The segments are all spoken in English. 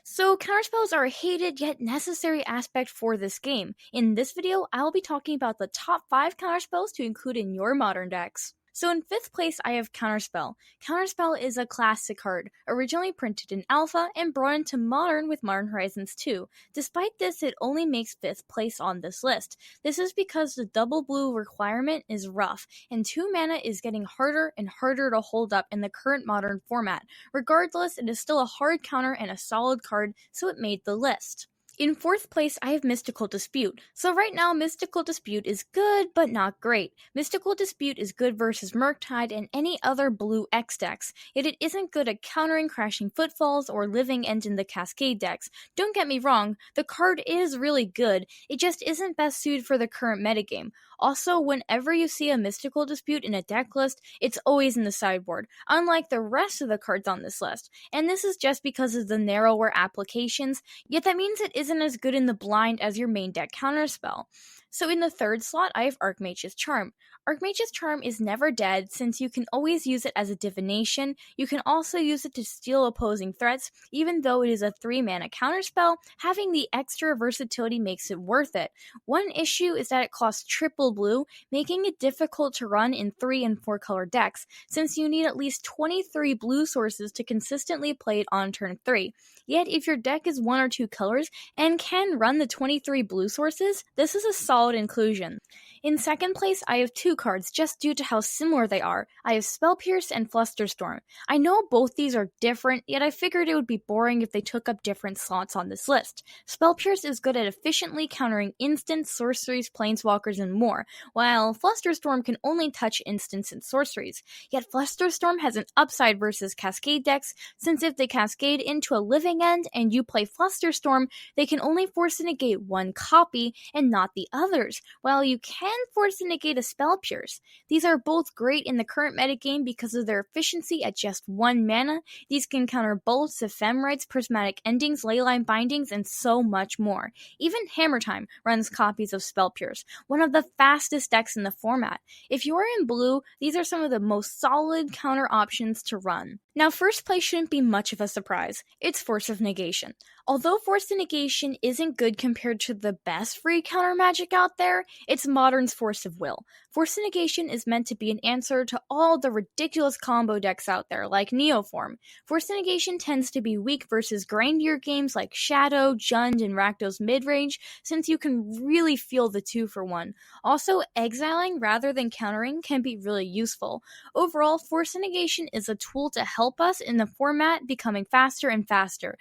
So, counterspells are a hated yet necessary aspect for this game. In this video, I will be talking about the top 5 counterspells to include in your modern decks. So in 5th place, I have Counterspell. Counterspell is a classic card, originally printed in Alpha and brought into Modern with Modern Horizons 2. Despite this, it only makes 5th place on this list. This is because the double blue requirement is rough, and 2 mana is getting harder and harder to hold up in the current Modern format. Regardless, it is still a hard counter and a solid card, so it made the list. In 4th place, I have Mystical Dispute. So right now, Mystical Dispute is good, but not great. Mystical Dispute is good versus Murktide and any other blue X decks, yet it isn't good at countering Crashing Footfalls or Living End in the Cascade decks. Don't get me wrong, the card is really good, it just isn't best suited for the current metagame. Also, whenever you see a Mystical Dispute in a deck list, it's always in the sideboard, unlike the rest of the cards on this list. And this is just because of the narrower applications, yet that means it isn't as good in the blind as your main deck counterspell. So in the 3rd slot, I have Archmage's Charm. Archmage's Charm is never dead since you can always use it as a divination. You can also use it to steal opposing threats. Even though it is a 3-mana counterspell, having the extra versatility makes it worth it. One issue is that it costs triple blue, making it difficult to run in 3 and 4 color decks, since you need at least 23 blue sources to consistently play it on turn 3. Yet if your deck is 1 or 2 colors and can run the 23 blue sources, this is a solid inclusion. In 2nd place, I have 2 cards just due to how similar they are. I have Spell Pierce and Flusterstorm. I know both these are different, yet I figured it would be boring if they took up different slots on this list. Spell Pierce is good at efficiently countering instants, sorceries, planeswalkers, and more, while Flusterstorm can only touch instants and sorceries. Yet Flusterstorm has an upside versus Cascade decks, since if they cascade into a Living End and you play Flusterstorm, they can only force and negate one copy and not the others, while you can force and negate a Spell Pierce. These are both great in the current metagame because of their efficiency at just 1 mana. These can counter bolts, ephemerides, prismatic endings, leyline bindings, and so much more. Even Hammer Time runs copies of Spell Pierce, one of the fastest decks in the format. If you are in blue, these are some of the most solid counter options to run. Now, 1st place shouldn't be much of a surprise. It's Force of Negation. Although Force of Negation isn't good compared to the best free counter magic out there, it's Modern's Force of Will. Force of Negation is meant to be an answer to all the ridiculous combo decks out there, like Neoform. Force of Negation tends to be weak versus grindier games like Shadow, Jund, and Rakdos midrange, since you can really feel the 2-for-1. Also, exiling rather than countering can be really useful. Overall, Force of Negation is a tool to help us in the format becoming faster and faster.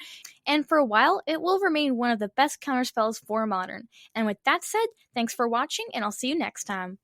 And for a while, it will remain one of the best counterspells for Modern. And with that said, thanks for watching, and I'll see you next time.